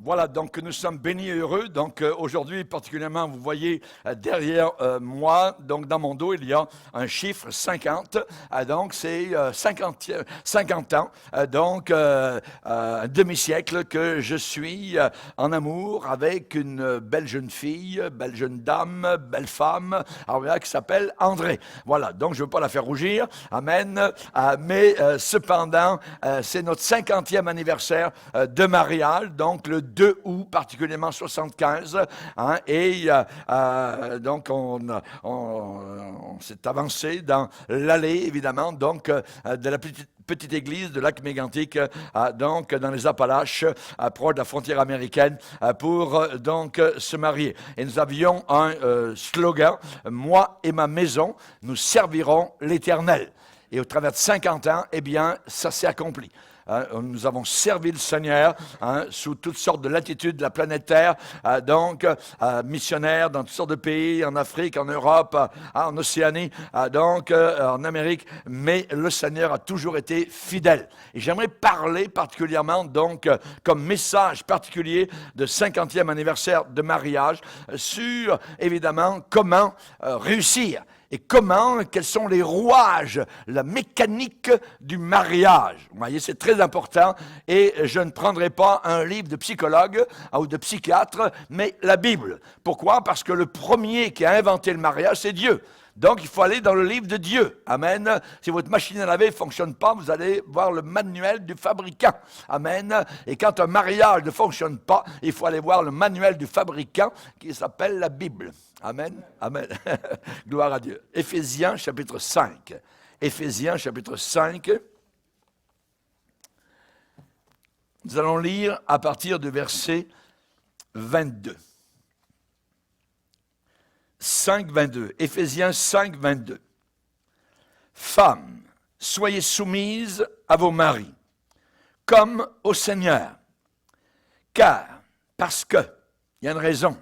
Voilà, donc nous sommes bénis et heureux. Donc aujourd'hui, particulièrement, vous voyez derrière moi, donc dans mon dos, il y a un chiffre 50. Donc c'est 50 ans, un demi-siècle que je suis en amour avec une belle jeune fille, belle jeune dame, belle femme, alors voilà, qui s'appelle André. Voilà, donc je ne veux pas la faire rougir, amen. Mais cependant, c'est notre 50e anniversaire de mariage, donc le 2 août, particulièrement 75, hein, et donc on s'est avancé dans l'allée, évidemment, donc de la petite église de Lac-Mégantic, donc dans les Appalaches, proche de la frontière américaine, pour donc se marier. Et nous avions un slogan, « Moi et ma maison, nous servirons l'Éternel ». Et au travers de 50 ans, eh bien, ça s'est accompli. Nous avons servi le Seigneur sous toutes sortes de latitudes de la planète Terre, missionnaires dans toutes sortes de pays, en Afrique, en Europe, en Océanie, en Amérique, mais le Seigneur a toujours été fidèle. Et j'aimerais parler particulièrement, donc, comme message particulier de 50e anniversaire de mariage, sur, évidemment, comment réussir. Et quels sont les rouages, la mécanique du mariage. Vous voyez, c'est très important. Et je ne prendrai pas un livre de psychologue ou de psychiatre, mais la Bible. Pourquoi? Parce que le premier qui a inventé le mariage, c'est Dieu. Donc, il faut aller dans le livre de Dieu. Amen. Si votre machine à laver ne fonctionne pas, vous allez voir le manuel du fabricant. Amen. Et quand un mariage ne fonctionne pas, il faut aller voir le manuel du fabricant qui s'appelle la Bible. Amen. Amen. Gloire à Dieu. Éphésiens chapitre 5. Éphésiens chapitre 5. Nous allons lire à partir du verset 22. 5, 22. Éphésiens 5, 22. Femmes, soyez soumises à vos maris, comme au Seigneur. Car, parce que, il y a une raison,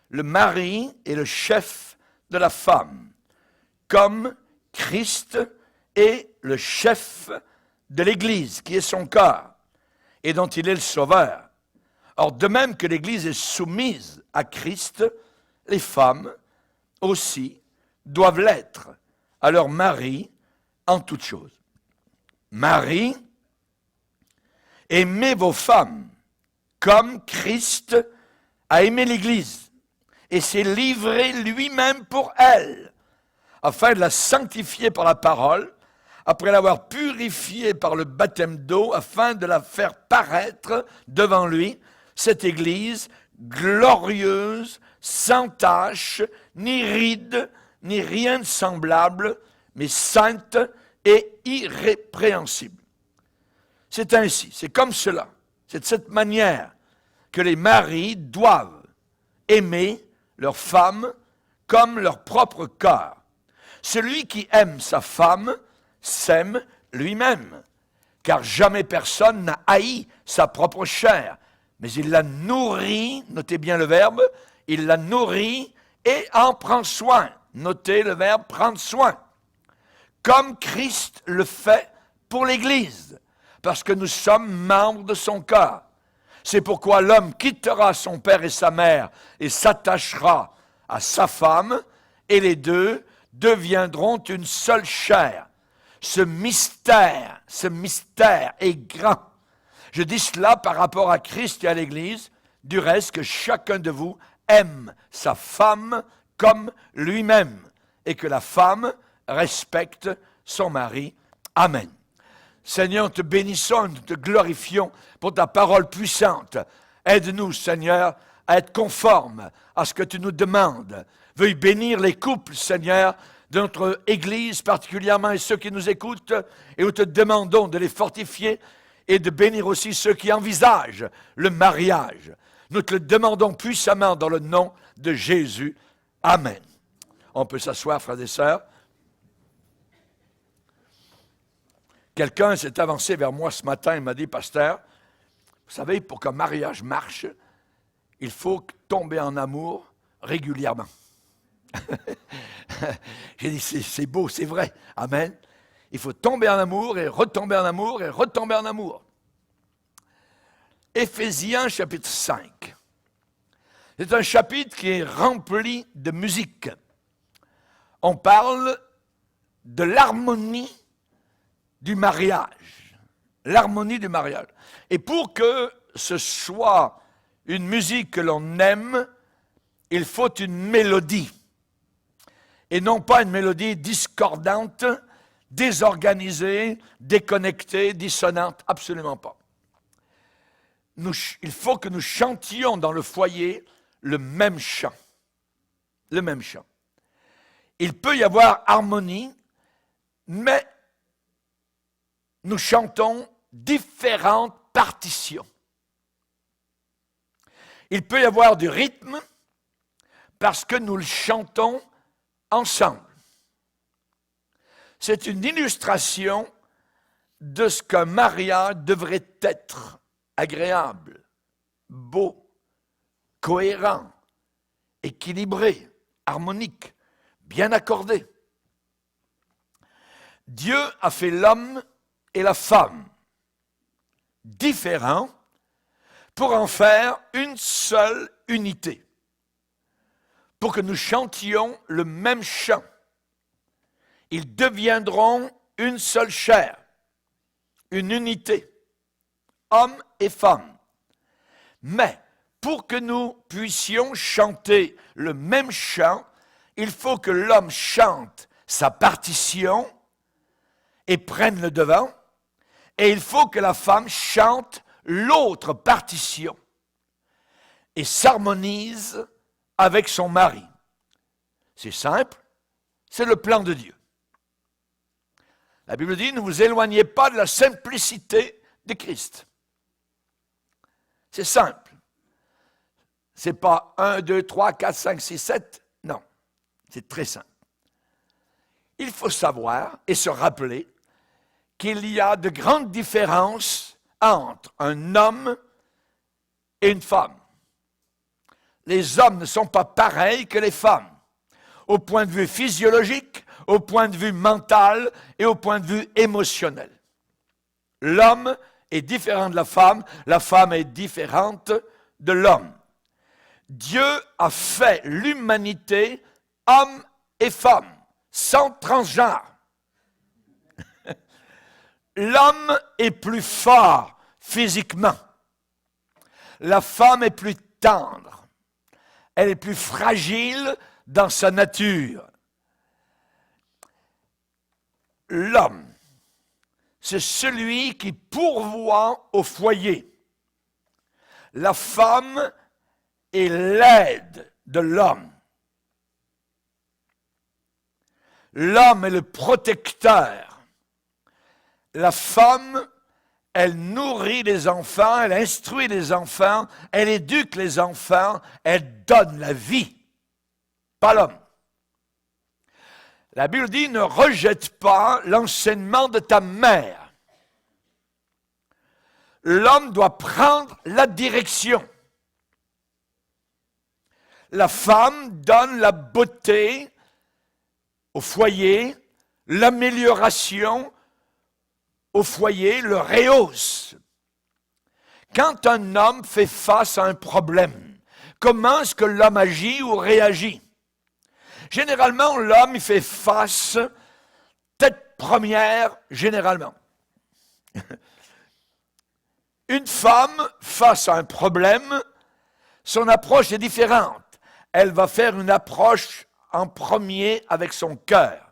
le mari est le chef de la femme, comme Christ est le chef de l'Église, qui est son corps, et dont il est le sauveur. Or, de même que l'Église est soumise à Christ, les femmes aussi doivent l'être à leur mari en toutes choses. Marie, aimez vos femmes comme Christ a aimé l'Église et s'est livré lui-même pour elle, afin de la sanctifier par la parole, après l'avoir purifiée par le baptême d'eau, afin de la faire paraître devant lui, cette Église glorieuse, sans tache, ni ride, ni rien de semblable, mais sainte et irrépréhensible. C'est ainsi, c'est comme cela, c'est de cette manière que les maris doivent aimer leur femme comme leur propre corps. Celui qui aime sa femme s'aime lui-même, car jamais personne n'a haï sa propre chair, mais il la nourrit, notez bien le verbe, il la nourrit et en prend soin. Notez le verbe prendre soin. Comme Christ le fait pour l'Église, parce que nous sommes membres de son corps. C'est pourquoi l'homme quittera son père et sa mère et s'attachera à sa femme, et les deux deviendront une seule chair. Ce mystère est grand. Je dis cela par rapport à Christ et à l'Église, du reste que chacun de vous aime sa femme comme lui-même, et que la femme respecte son mari. Amen. Seigneur, nous te bénissons, nous te glorifions pour ta parole puissante. Aide-nous, Seigneur, à être conformes à ce que tu nous demandes. Veuille bénir les couples, Seigneur, de notre Église particulièrement, et ceux qui nous écoutent, et nous te demandons de les fortifier et de bénir aussi ceux qui envisagent le mariage. Nous te le demandons puissamment dans le nom de Jésus. Amen. On peut s'asseoir, frères et sœurs. Quelqu'un s'est avancé vers moi ce matin et m'a dit, « Pasteur, vous savez, pour qu'un mariage marche, il faut tomber en amour régulièrement. » J'ai dit, c'est beau, c'est vrai. Amen. Il faut tomber en amour et retomber en amour et retomber en amour. Éphésiens chapitre 5. C'est un chapitre qui est rempli de musique. On parle de l'harmonie du mariage. L'harmonie du mariage. Et pour que ce soit une musique que l'on aime, il faut une mélodie. Et non pas une mélodie discordante, désorganisée, déconnectée, dissonante. Absolument pas. Il faut que nous chantions dans le foyer le même chant. Le même chant. Il peut y avoir harmonie, mais nous chantons différentes partitions. Il peut y avoir du rythme parce que nous le chantons ensemble. C'est une illustration de ce qu'un mariage devrait être: agréable, beau, cohérent, équilibré, harmonique, bien accordé. Dieu a fait l'homme et la femme différents pour en faire une seule unité, pour que nous chantions le même chant. Ils deviendront une seule chair, une unité, hommes et femmes. Mais pour que nous puissions chanter le même chant, il faut que l'homme chante sa partition et prenne le devant, et il faut que la femme chante l'autre partition et s'harmonise avec son mari. C'est simple, c'est le plan de Dieu. La Bible dit: ne vous éloignez pas de la simplicité de Christ. C'est simple. C'est pas 1, 2, 3, 4, 5, 6, 7. Non, c'est très simple. Il faut savoir et se rappeler qu'il y a de grandes différences entre un homme et une femme. Les hommes ne sont pas pareils que les femmes, au point de vue physiologique, au point de vue mental et au point de vue émotionnel. L'homme est différent de la femme est différente de l'homme. Dieu a fait l'humanité homme et femme, sans transgenre. L'homme est plus fort physiquement. La femme est plus tendre. Elle est plus fragile dans sa nature. L'homme, c'est celui qui pourvoit au foyer. La femme est l'aide de l'homme. L'homme est le protecteur. La femme, elle nourrit les enfants, elle instruit les enfants, elle éduque les enfants, elle donne la vie, pas l'homme. La Bible dit: ne rejette pas l'enseignement de ta mère. L'homme doit prendre la direction. La femme donne la beauté au foyer, l'amélioration au foyer, le rehausse. Quand un homme fait face à un problème, comment est-ce que l'homme agit ou réagit? Généralement, l'homme il fait face, tête première, généralement. Une femme, face à un problème, son approche est différente. Elle va faire une approche en premier avec son cœur.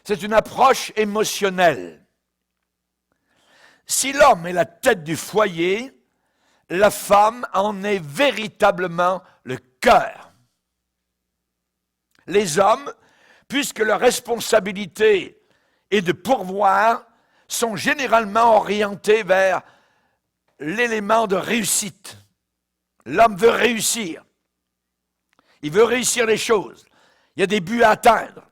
C'est une approche émotionnelle. Si l'homme est la tête du foyer, la femme en est véritablement le cœur. Les hommes, puisque leur responsabilité est de pourvoir, sont généralement orientés vers l'élément de réussite. L'homme veut réussir. Il veut réussir les choses. Il y a des buts à atteindre.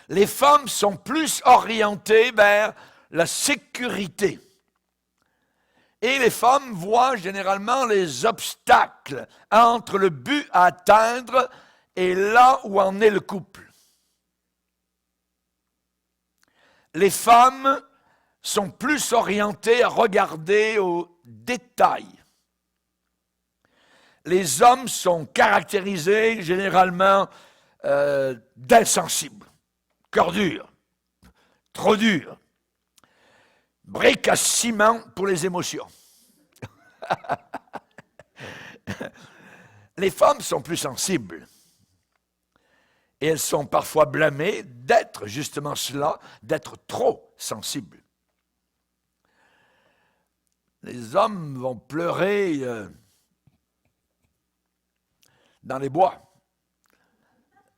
Les femmes sont plus orientées vers la sécurité. Et les femmes voient généralement les obstacles entre le but à atteindre et là où en est le couple. Les femmes sont plus orientés à regarder aux détails. Les hommes sont caractérisés généralement d'insensibles, cœur dur, trop dur, brique à ciment pour les émotions. Les femmes sont plus sensibles et elles sont parfois blâmées d'être justement cela, d'être trop sensibles. Les hommes vont pleurer dans les bois.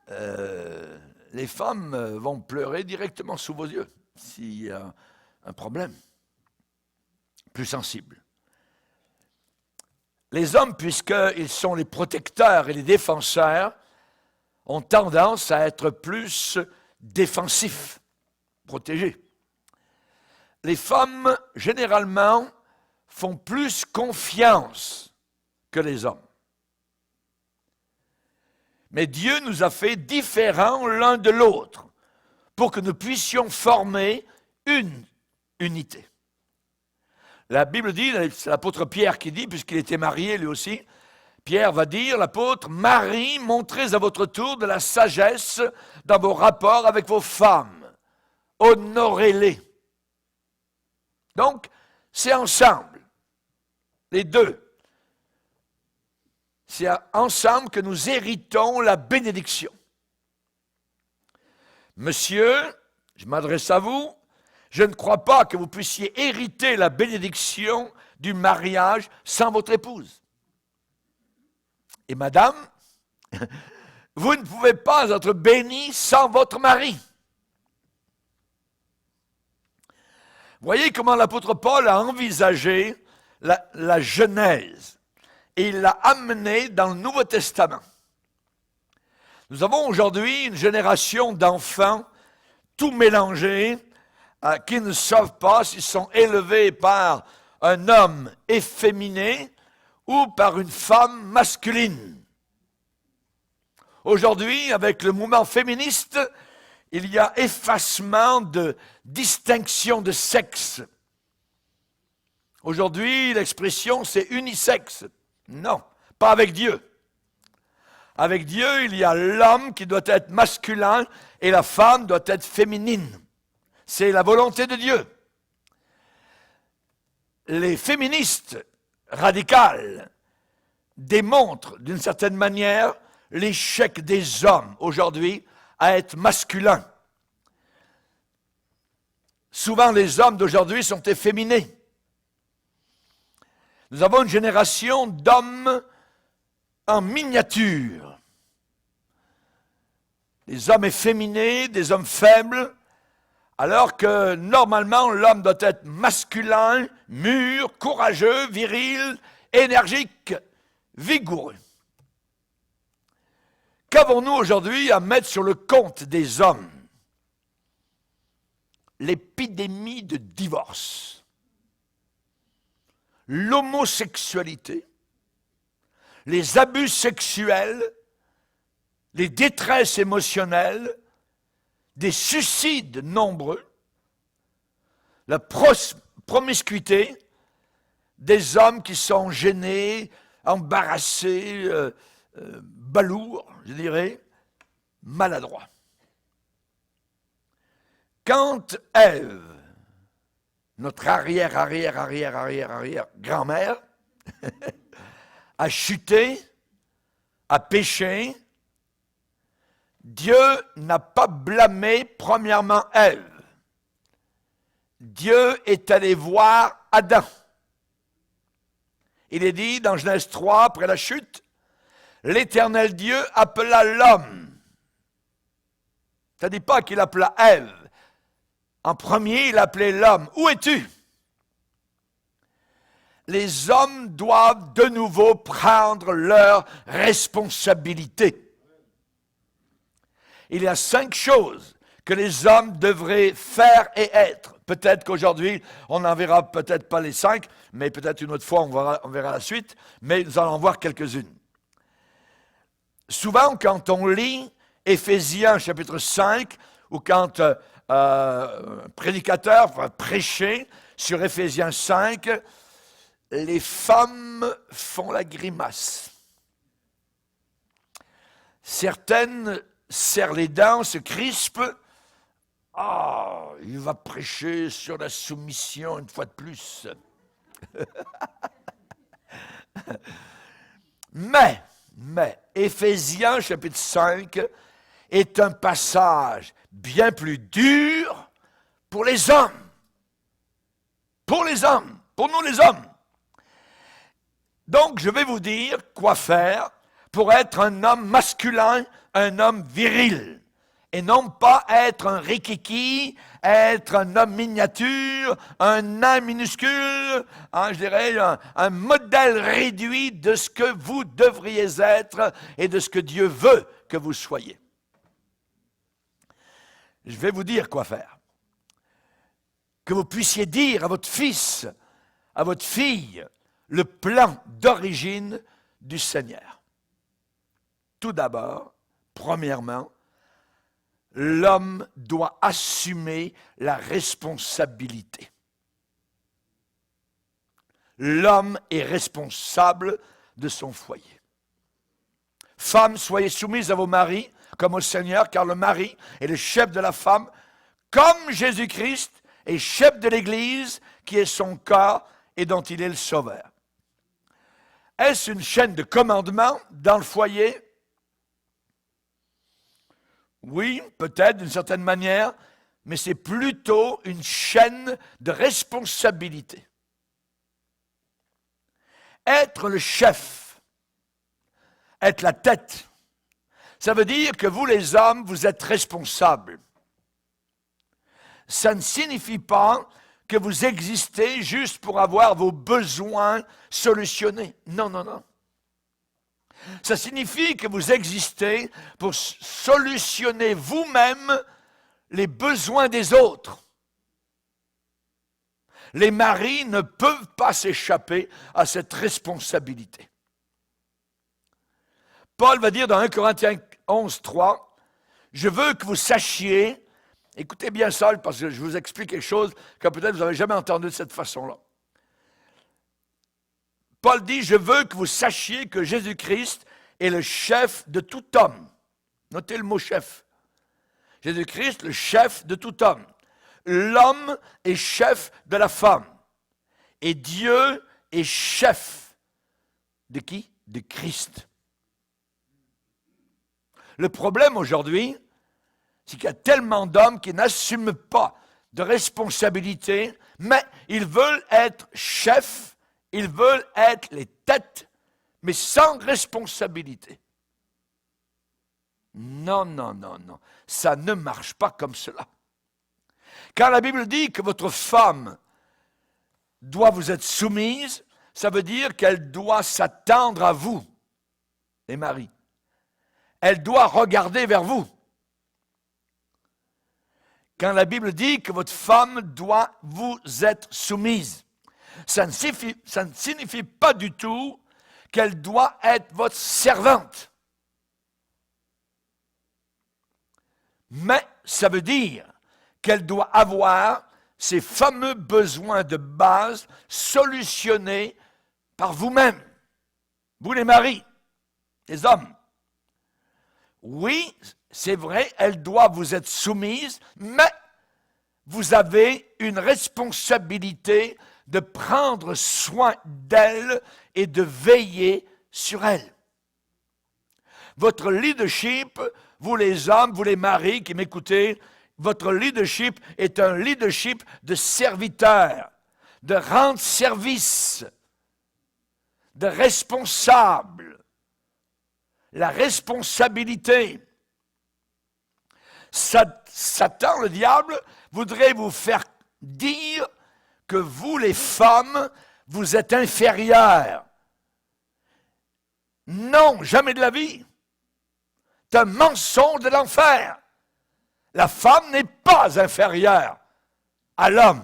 Les femmes vont pleurer directement sous vos yeux s'il y a un problème. Plus sensible. Les hommes, puisqu'ils sont les protecteurs et les défenseurs, ont tendance à être plus défensifs, protégés. Les femmes, généralement, font plus confiance que les hommes. Mais Dieu nous a fait différents l'un de l'autre pour que nous puissions former une unité. La Bible dit, c'est l'apôtre Pierre qui dit, puisqu'il était marié lui aussi, Pierre va dire, l'apôtre, Marie, montrez à votre tour de la sagesse dans vos rapports avec vos femmes. Honorez-les. Donc, c'est ensemble, les deux. C'est ensemble que nous héritons la bénédiction. Monsieur, je m'adresse à vous, je ne crois pas que vous puissiez hériter la bénédiction du mariage sans votre épouse. Et madame, vous ne pouvez pas être bénie sans votre mari. Voyez comment l'apôtre Paul a envisagé la Genèse. Et il l'a amené dans le Nouveau Testament. Nous avons aujourd'hui une génération d'enfants tout mélangés, qui ne savent pas s'ils sont élevés par un homme efféminé ou par une femme masculine. Aujourd'hui, avec le mouvement féministe, il y a effacement de distinction de sexe. Aujourd'hui, l'expression c'est unisexe. Non, pas avec Dieu. Avec Dieu, il y a l'homme qui doit être masculin et la femme doit être féminine. C'est la volonté de Dieu. Les féministes radicales démontrent d'une certaine manière l'échec des hommes aujourd'hui à être masculins. Souvent, les hommes d'aujourd'hui sont efféminés. Nous avons une génération d'hommes en miniature. Des hommes efféminés, des hommes faibles, alors que normalement l'homme doit être masculin, mûr, courageux, viril, énergique, vigoureux. Qu'avons-nous aujourd'hui à mettre sur le compte des hommes? L'épidémie de divorce, l'homosexualité, les abus sexuels, les détresses émotionnelles, des suicides nombreux, la promiscuité des hommes qui sont gênés, embarrassés, balourds, je dirais, maladroits. Quand Ève, notre arrière-grand-mère, a chuté, a péché, Dieu n'a pas blâmé premièrement Ève. Dieu est allé voir Adam. Il est dit dans Genèse 3, après la chute, l'Éternel Dieu appela l'homme. Ça ne dit pas qu'il appela Ève. En premier, il appelait l'homme. Où es-tu? Les hommes doivent de nouveau prendre leur responsabilité. Il y a 5 choses que les hommes devraient faire et être. Peut-être qu'aujourd'hui, on n'en verra peut-être pas les 5, mais peut-être une autre fois, on verra la suite, mais nous allons voir quelques-unes. Souvent, quand on lit Éphésiens chapitre 5, ou quand un prédicateur va prêcher sur Éphésiens 5, les femmes font la grimace. Certaines serrent les dents, se crispent. Ah, il va prêcher sur la soumission une fois de plus. Mais, Éphésiens chapitre 5 est un passage bien plus dur pour les hommes. Pour les hommes, pour nous les hommes. Donc, je vais vous dire quoi faire pour être un homme masculin, un homme viril. Et non pas être un rikiki, être un homme miniature, un nain minuscule, je dirais un modèle réduit de ce que vous devriez être et de ce que Dieu veut que vous soyez. Je vais vous dire quoi faire. Que vous puissiez dire à votre fils, à votre fille, le plan d'origine du Seigneur. Tout d'abord, premièrement, l'homme doit assumer la responsabilité. L'homme est responsable de son foyer. Femmes, soyez soumises à vos maris comme au Seigneur, car le mari est le chef de la femme, comme Jésus-Christ est chef de l'Église, qui est son corps et dont il est le sauveur. Est-ce une chaîne de commandement dans le foyer? Oui, peut-être d'une certaine manière, mais c'est plutôt une chaîne de responsabilité. Être le chef, être la tête, ça veut dire que vous les hommes, vous êtes responsables. Ça ne signifie pas que vous existez juste pour avoir vos besoins solutionnés. Non, non, non. Ça signifie que vous existez pour solutionner vous-même les besoins des autres. Les maris ne peuvent pas s'échapper à cette responsabilité. Paul va dire dans 1 Corinthiens 11, 3, « Je veux que vous sachiez, écoutez bien ça parce que je vous explique quelque chose que peut-être vous n'avez jamais entendu de cette façon-là. Paul dit, je veux que vous sachiez que Jésus-Christ est le chef de tout homme. Notez le mot chef. Jésus-Christ, le chef de tout homme. L'homme est chef de la femme. Et Dieu est chef de qui? De Christ. Le problème aujourd'hui, c'est qu'il y a tellement d'hommes qui n'assument pas de responsabilité, mais ils veulent être chefs, ils veulent être les têtes, mais sans responsabilité. Non, non, non, non. Ça ne marche pas comme cela. Quand la Bible dit que votre femme doit vous être soumise, ça veut dire qu'elle doit s'attendre à vous, les maris. Elle doit regarder vers vous. Quand la Bible dit que votre femme doit vous être soumise, ça ne signifie pas du tout qu'elle doit être votre servante. Mais ça veut dire qu'elle doit avoir ses fameux besoins de base solutionnés par vous-même, vous les maris, les hommes. Oui, c'est vrai, elle doit vous être soumise, mais vous avez une responsabilité de prendre soin d'elle et de veiller sur elle. Votre leadership, vous les hommes, vous les maris qui m'écoutez, votre leadership est un leadership de serviteur, de rendre service, de responsable. La responsabilité. Satan, le diable, voudrait vous faire dire que vous, les femmes, vous êtes inférieures. Non, jamais de la vie. C'est un mensonge de l'enfer. La femme n'est pas inférieure à l'homme.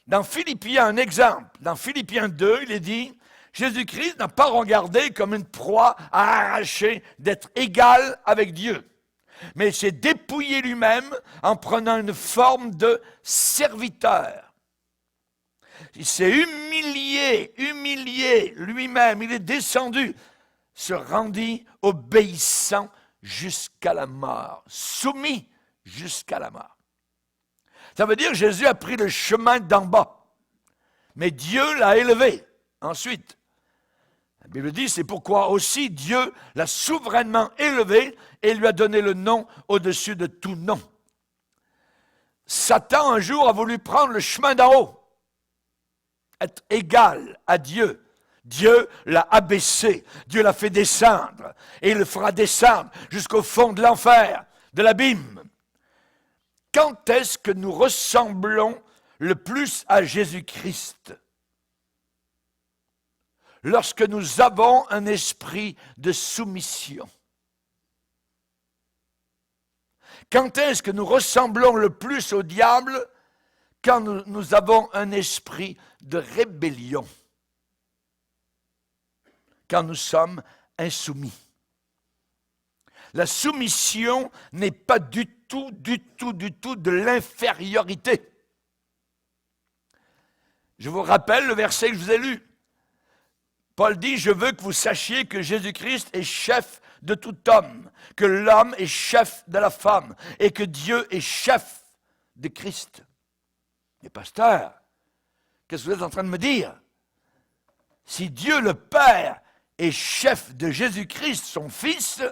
Dans Philippiens, un exemple, dans Philippiens 2, il est dit, Jésus-Christ n'a pas regardé comme une proie à arracher d'être égal avec Dieu. mais il s'est dépouillé lui-même en prenant une forme de serviteur. Il s'est humilié lui-même, il est descendu, se rendit obéissant jusqu'à la mort, soumis jusqu'à la mort. Ça veut dire que Jésus a pris le chemin d'en bas, mais Dieu l'a élevé ensuite. La Bible dit, c'est pourquoi aussi Dieu l'a souverainement élevé et lui a donné le nom au-dessus de tout nom. Satan, un jour, a voulu prendre le chemin d'en haut, être égal à Dieu. Dieu l'a abaissé, Dieu l'a fait descendre, et il le fera descendre jusqu'au fond de l'enfer, de l'abîme. Quand est-ce que nous ressemblons le plus à Jésus-Christ? Lorsque nous avons un esprit de soumission. Quand est-ce que nous ressemblons le plus au diable? Quand nous avons un esprit de rébellion. Quand nous sommes insoumis. La soumission n'est pas du tout de l'infériorité. Je vous rappelle le verset que je vous ai lu. Paul dit, je veux que vous sachiez que Jésus-Christ est chef de tout homme, que l'homme est chef de la femme, et que Dieu est chef de Christ. Mais pasteur, qu'est-ce que vous êtes en train de me dire? Si Dieu le Père est chef de Jésus-Christ, son Fils,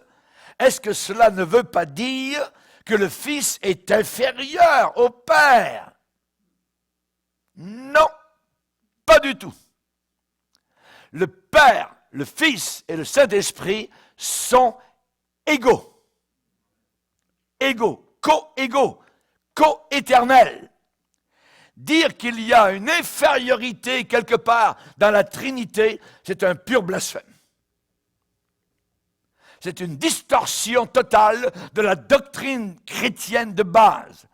est-ce que cela ne veut pas dire que le Fils est inférieur au Père? Non, pas du tout. Le Père, le Fils et le Saint-Esprit sont égaux. Égaux, co-égaux, co-éternels. Dire qu'il y a une infériorité quelque part dans la Trinité, c'est un pur blasphème. C'est une distorsion totale de la doctrine chrétienne de base.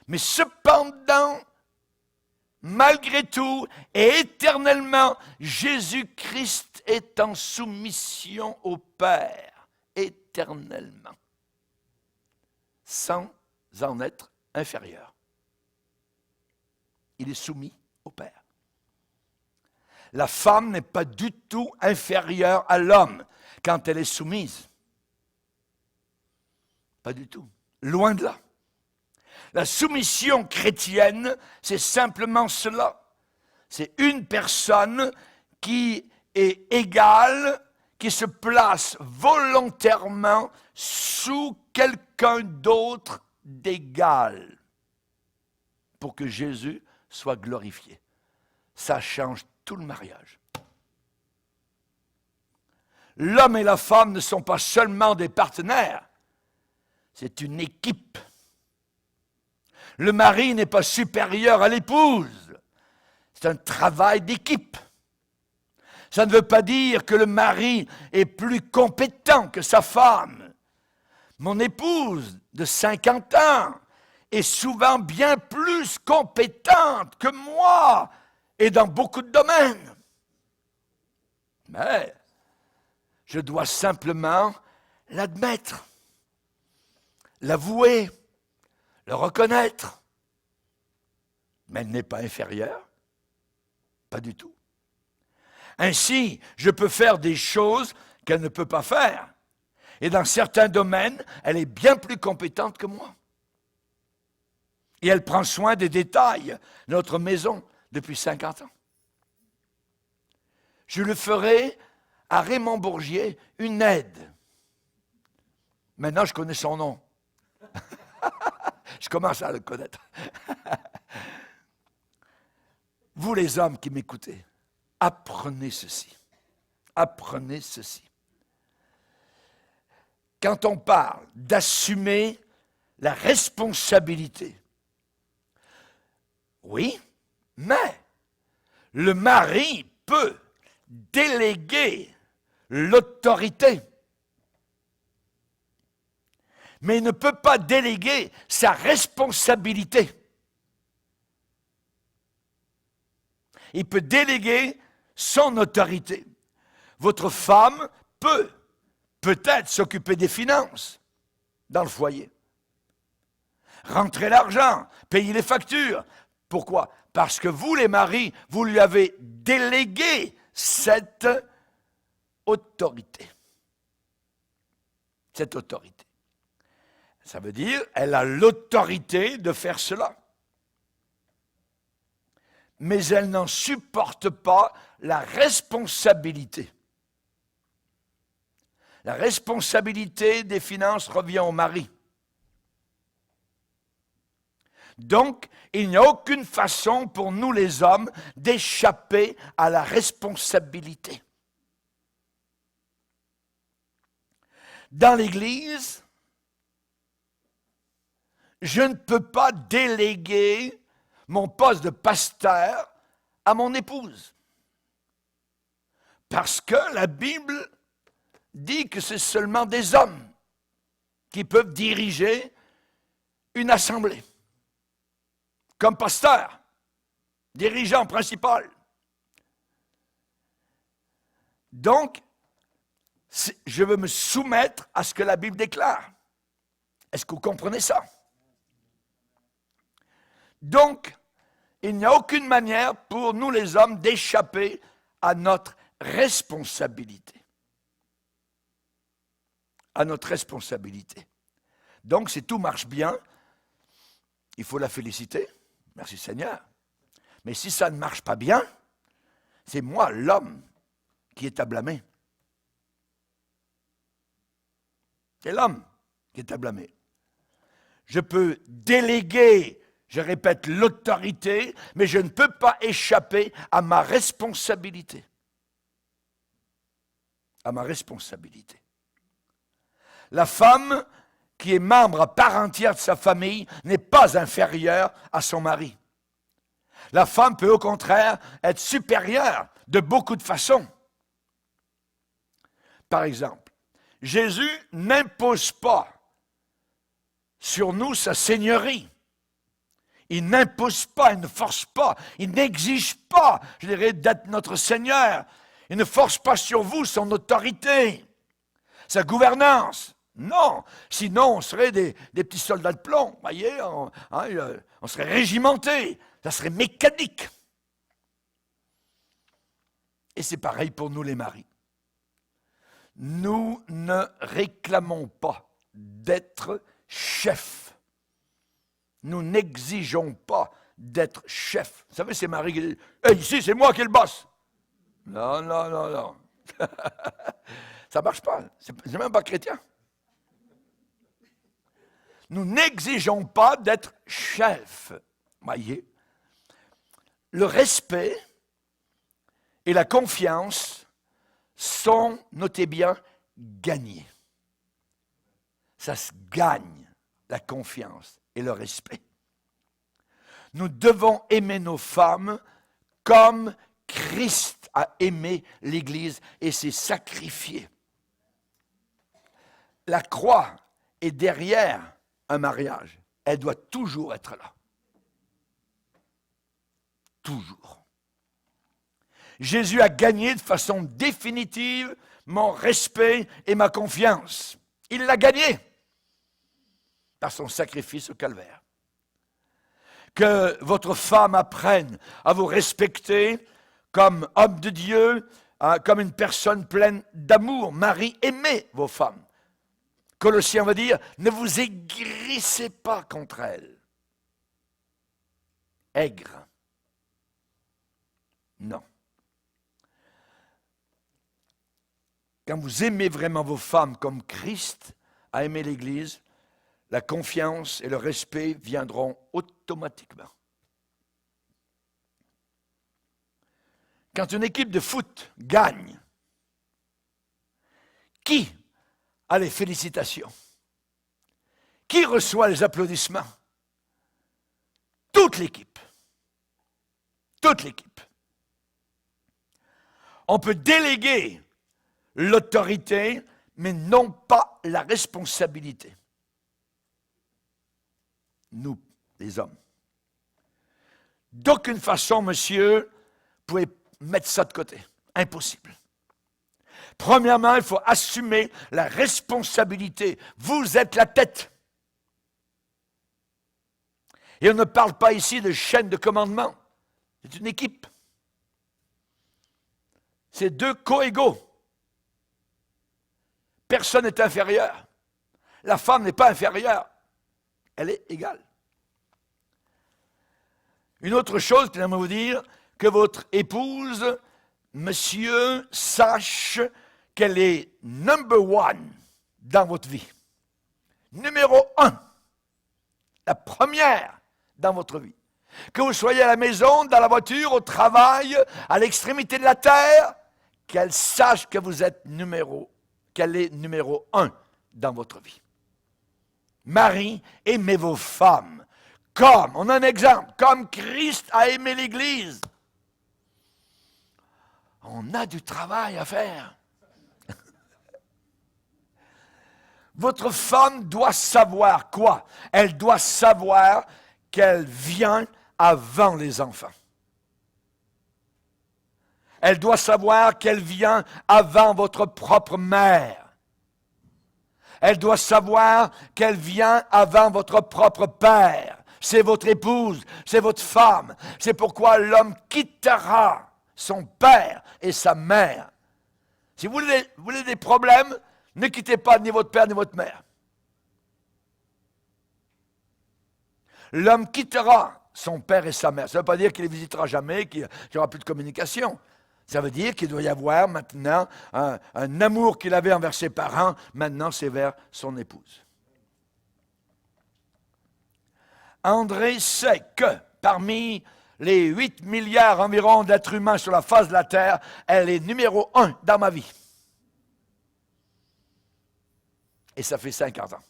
Mais cependant, malgré tout et éternellement, Jésus-Christ est en soumission au Père, éternellement, sans en être inférieur. Il est soumis au Père. La femme n'est pas du tout inférieure à l'homme quand elle est soumise. Pas du tout. Loin de là. La soumission chrétienne, c'est simplement cela. C'est une personne qui est égale, qui se place volontairement sous quelqu'un d'autre d'égal pour que Jésus soit glorifié. Ça change tout le mariage. L'homme et la femme ne sont pas seulement des partenaires, c'est une équipe. Le mari n'est pas supérieur à l'épouse, c'est un travail d'équipe. Ça ne veut pas dire que le mari est plus compétent que sa femme. Mon épouse de 50 ans est souvent bien plus compétente que moi et dans beaucoup de domaines. Mais je dois simplement l'admettre, l'avouer, le reconnaître. Mais elle n'est pas inférieure, pas du tout. Ainsi, je peux faire des choses qu'elle ne peut pas faire. Et dans certains domaines, elle est bien plus compétente que moi. Et elle prend soin des détails de notre maison depuis 50 ans. Je le ferai à Raymond Bourgier une aide. Maintenant, je connais son nom. Je commence à le connaître. Vous les hommes qui m'écoutez, apprenez ceci. Apprenez ceci. Quand on parle d'assumer la responsabilité, oui, mais le mari peut déléguer l'autorité, mais il ne peut pas déléguer sa responsabilité. Il peut déléguer son autorité. Votre femme peut peut-être s'occuper des finances, dans le foyer. Rentrer l'argent, payer les factures. Pourquoi? Parce que vous, les maris, vous lui avez délégué cette autorité. Cette autorité. Ça veut dire, elle a l'autorité de faire cela. Mais elle n'en supporte pas la responsabilité. La responsabilité des finances revient au mari. Donc, il n'y a aucune façon pour nous les hommes d'échapper à la responsabilité. Dans l'Église, je ne peux pas déléguer mon poste de pasteur à mon épouse. Parce que la Bible dit que c'est seulement des hommes qui peuvent diriger une assemblée. Comme pasteur, dirigeant principal. Donc, je veux me soumettre à ce que la Bible déclare. Est-ce que vous comprenez ça? Donc, il n'y a aucune manière pour nous les hommes d'échapper à notre responsabilité. À notre responsabilité. Donc, si tout marche bien, il faut la féliciter. Merci Seigneur. Mais si ça ne marche pas bien, c'est moi, l'homme, qui est à blâmer. C'est l'homme qui est à blâmer. Je peux déléguer, je répète, l'autorité, mais je ne peux pas échapper à ma responsabilité. À ma responsabilité. La femme qui est membre à part entière de sa famille n'est pas inférieure à son mari. La femme peut au contraire être supérieure de beaucoup de façons. Par exemple, Jésus n'impose pas sur nous sa seigneurie. Il n'impose pas, il ne force pas, il n'exige pas, je dirais, d'être notre Seigneur. Il ne force pas sur vous son autorité, sa gouvernance. Non, sinon on serait des petits soldats de plomb, voyez, on serait régimentés, ça serait mécanique. Et c'est pareil pour nous les maris. Nous ne réclamons pas d'être chefs. Nous n'exigeons pas d'être chefs. Vous savez, ces maris qui disent « Hey, ici, c'est moi qui est le boss !» Non, non, non, non. Ça ne marche pas, c'est même pas chrétien. Nous n'exigeons pas d'être chefs. Voyez, le respect et la confiance sont, notez bien, gagnés. Ça se gagne, la confiance et le respect. Nous devons aimer nos femmes comme Christ a aimé l'Église et s'est sacrifié. La croix est derrière un mariage. Elle doit toujours être là. Toujours. Jésus a gagné de façon définitive mon respect et ma confiance. Il l'a gagné par son sacrifice au calvaire. Que votre femme apprenne à vous respecter comme homme de Dieu, comme une personne pleine d'amour. Marie, aimez vos femmes. Colossiens va dire, ne vous aigrissez pas contre elles. Aigre. Non. Quand vous aimez vraiment vos femmes comme Christ a aimé l'Église, la confiance et le respect viendront automatiquement. Quand une équipe de foot gagne, qui a les félicitations? Qui reçoit les applaudissements? Toute l'équipe. Toute l'équipe. On peut déléguer l'autorité, mais non pas la responsabilité. Nous, les hommes. D'aucune façon, monsieur, vous pouvez mettre ça de côté. Impossible. Premièrement, il faut assumer la responsabilité. Vous êtes la tête. Et on ne parle pas ici de chaîne de commandement. C'est une équipe. C'est deux co-égaux. Personne n'est inférieur. La femme n'est pas inférieure. Elle est égale. Une autre chose que j'aimerais vous dire, que votre épouse, monsieur, sache qu'elle est number one dans votre vie. Numéro un. La première dans votre vie. Que vous soyez à la maison, dans la voiture, au travail, à l'extrémité de la terre, qu'elle sache que vous êtes qu'elle est numéro un dans votre vie. Marie, aimez vos femmes. Comme, on a un exemple, comme Christ a aimé l'Église. On a du travail à faire. Votre femme doit savoir quoi? Elle doit savoir qu'elle vient avant les enfants. Elle doit savoir qu'elle vient avant votre propre mère. Elle doit savoir qu'elle vient avant votre propre père. C'est votre épouse, c'est votre femme. C'est pourquoi l'homme quittera son père et sa mère. Si vous voulez des problèmes, ne quittez pas ni votre père ni votre mère. L'homme quittera son père et sa mère. Ça ne veut pas dire qu'il ne les visitera jamais, qu'il n'y aura plus de communication. Ça veut dire qu'il doit y avoir maintenant un amour qu'il avait envers ses parents, maintenant c'est vers son épouse. André sait que parmi les 8 milliards environ d'êtres humains sur la face de la terre, elle est numéro 1 dans ma vie. Et ça fait 50 ans.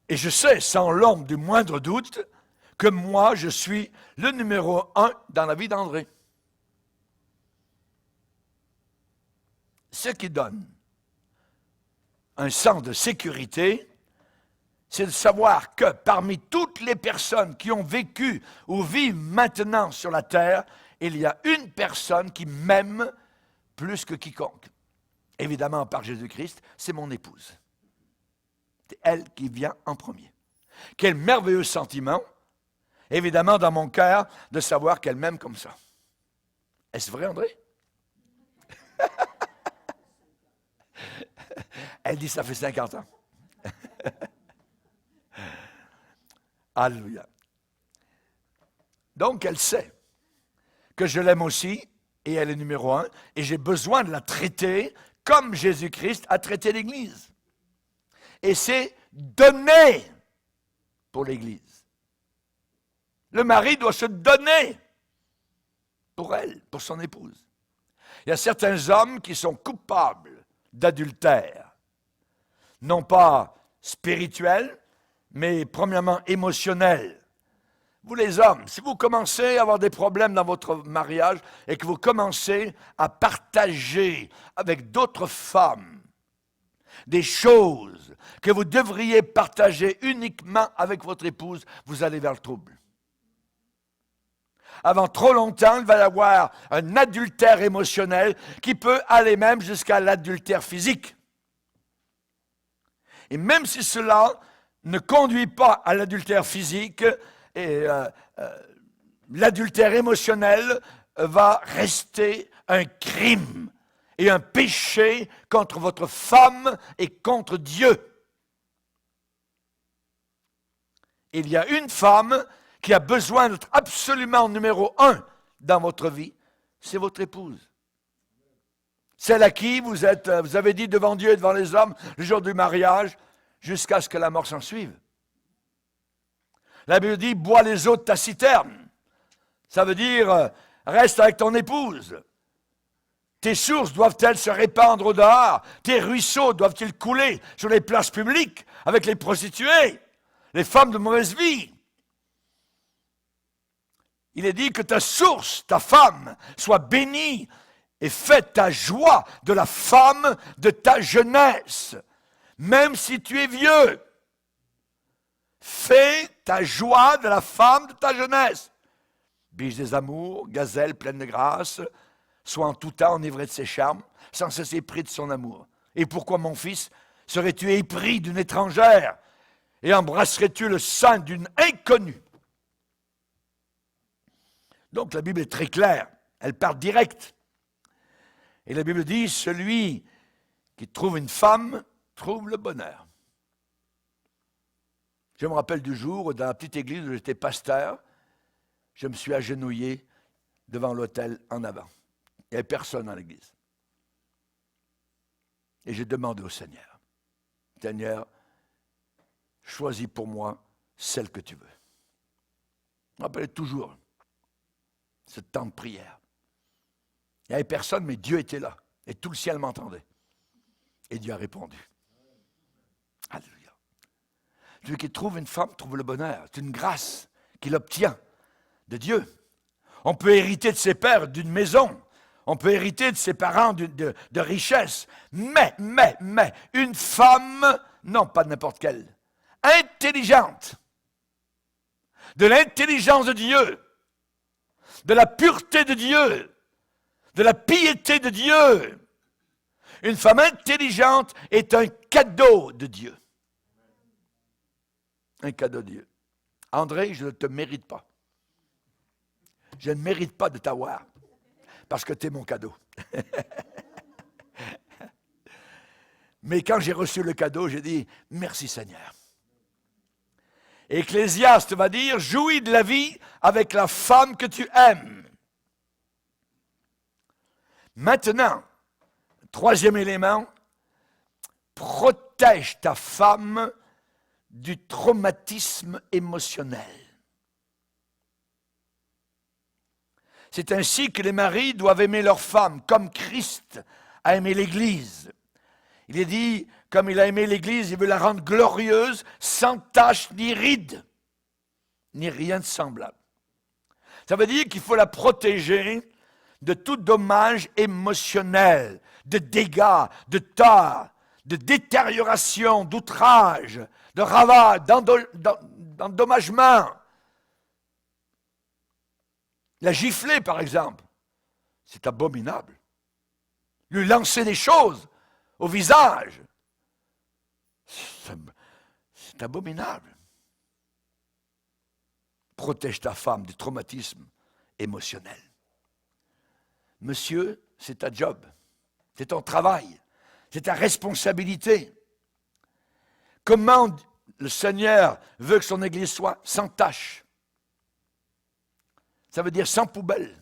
Et je sais, sans l'ombre du moindre doute, que moi, je suis le numéro 1 dans la vie d'André. Ce qui donne un sens de sécurité, c'est de savoir que parmi toutes les personnes qui ont vécu ou vivent maintenant sur la terre, il y a une personne qui m'aime plus que quiconque. Évidemment, par Jésus-Christ, c'est mon épouse. C'est elle qui vient en premier. Quel merveilleux sentiment, évidemment, dans mon cœur, de savoir qu'elle m'aime comme ça. Est-ce vrai, André? Elle dit, ça fait 50 ans. Alléluia. Donc, elle sait que je l'aime aussi, et elle est numéro 1, et j'ai besoin de la traiter comme Jésus-Christ a traité l'Église. Et c'est donner pour l'Église. Le mari doit se donner pour elle, pour son épouse. Il y a certains hommes qui sont coupables d'adultère, non pas spirituel, mais premièrement émotionnel. Vous les hommes, si vous commencez à avoir des problèmes dans votre mariage et que vous commencez à partager avec d'autres femmes des choses que vous devriez partager uniquement avec votre épouse, vous allez vers le trouble. Avant trop longtemps, il va y avoir un adultère émotionnel qui peut aller même jusqu'à l'adultère physique. Et même si cela ne conduit pas à l'adultère physique, et l'adultère émotionnel va rester un crime et un péché contre votre femme et contre Dieu. Il y a une femme qui a besoin d'être absolument numéro 1 dans votre vie, c'est votre épouse. Celle à qui vous avez dit devant Dieu et devant les hommes le jour du mariage, jusqu'à ce que la mort s'en suive. La Bible dit, bois les eaux de ta citerne. Ça veut dire, reste avec ton épouse. Tes sources doivent-elles se répandre au dehors? Tes ruisseaux doivent-ils couler sur les places publiques avec les prostituées, les femmes de mauvaise vie? Il est dit que ta source, ta femme, soit bénie et faites ta joie de la femme de ta jeunesse, même si tu es vieux. Fais ta joie de la femme de ta jeunesse. Biche des amours, gazelle pleine de grâce, Sois en tout temps enivré de ses charmes, sans cesser pris de son amour. Et pourquoi, mon fils, serais-tu épris d'une étrangère et embrasserais-tu le sein d'une inconnue? Donc la Bible est très claire, elle part direct. Et la Bible dit, celui qui trouve une femme trouve le bonheur. Je me rappelle du jour où dans la petite église où j'étais pasteur, je me suis agenouillé devant l'autel en avant. Il n'y avait personne dans l'église. Et j'ai demandé au Seigneur, Seigneur, choisis pour moi celle que tu veux. Je me rappelle toujours ce temps de prière. Il n'y avait personne, mais Dieu était là. Et tout le ciel m'entendait. Et Dieu a répondu. Alléluia. Celui qui trouve une femme trouve le bonheur. C'est une grâce qu'il obtient de Dieu. On peut hériter de ses pères d'une maison. On peut hériter de ses parents de richesse. Mais, une femme, non pas n'importe quelle, intelligente, de l'intelligence de Dieu, de la pureté de Dieu, de la piété de Dieu. Une femme intelligente est un cadeau de Dieu. Un cadeau de Dieu. André, je ne te mérite pas. Je ne mérite pas de t'avoir, parce que tu es mon cadeau. Mais quand j'ai reçu le cadeau, j'ai dit, merci Seigneur. Ecclésiaste va dire, jouis de la vie avec la femme que tu aimes. Maintenant, troisième élément, protège ta femme du traumatisme émotionnel. C'est ainsi que les maris doivent aimer leur femme, comme Christ a aimé l'Église. Il est dit, comme il a aimé l'Église, il veut la rendre glorieuse, sans tache ni ride, ni rien de semblable. Ça veut dire qu'il faut la protéger de tout dommage émotionnel, de dégâts, de tort, de détérioration, d'outrage, de ravage, d'endommagement. La gifler, par exemple, c'est abominable. Lui lancer des choses au visage, c'est abominable. Protège ta femme du traumatisme émotionnel. Monsieur, c'est ta job, c'est ton travail, c'est ta responsabilité. Comment le Seigneur veut que son Église soit sans tache? Ça veut dire sans poubelle,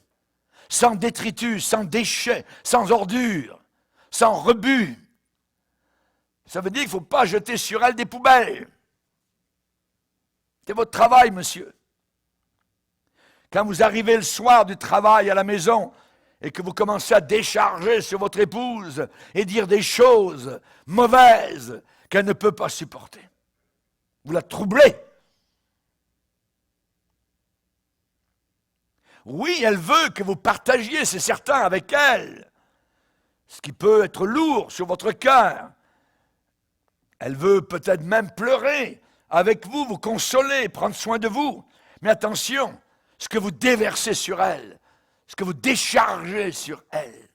sans détritus, sans déchets, sans ordures, sans rebut. Ça veut dire qu'il ne faut pas jeter sur elle des poubelles. C'est votre travail, monsieur. Quand vous arrivez le soir du travail à la maison et que vous commencez à décharger sur votre épouse et dire des choses mauvaises qu'elle ne peut pas supporter, vous la troublez. Oui, elle veut que vous partagiez, c'est certain, avec elle, ce qui peut être lourd sur votre cœur. Elle veut peut-être même pleurer avec vous, vous consoler, prendre soin de vous. Mais attention, ce que vous déversez sur elle, ce que vous déchargez sur elle.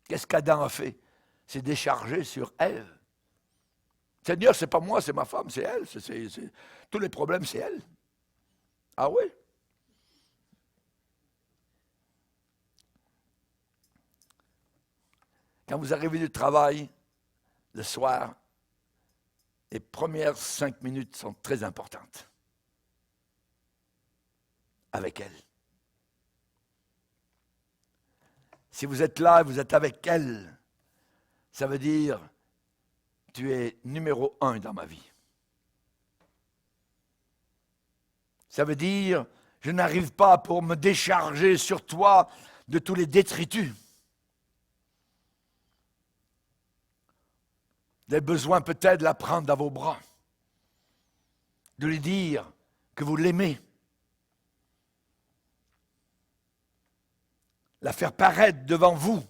Qu'est-ce qu'Adam a fait? C'est décharger sur Ève. Seigneur, c'est pas moi, c'est ma femme, c'est elle. Tous les problèmes, c'est elle. Ah oui? Quand vous arrivez du travail, le soir, les premières 5 minutes sont très importantes. Avec elle. Si vous êtes là, vous êtes avec elle, ça veut dire, tu es numéro 1 dans ma vie. Ça veut dire, je n'arrive pas pour me décharger sur toi de tous les détritus. Vous avez besoin peut-être de la prendre dans vos bras, de lui dire que vous l'aimez, la faire paraître devant vous,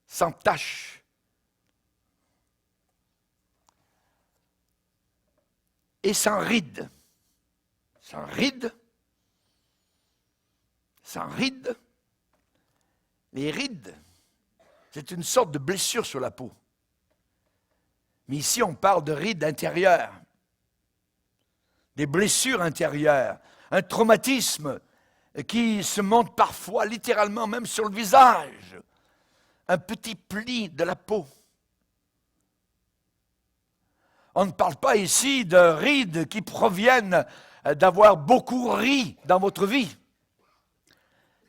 sans tache. Et sans ride. Sans ride. Sans ride. Les rides, c'est une sorte de blessure sur la peau. Mais ici, on parle de rides intérieures, des blessures intérieures, un traumatisme qui se montre parfois littéralement même sur le visage, un petit pli de la peau. On ne parle pas ici de rides qui proviennent d'avoir beaucoup ri dans votre vie.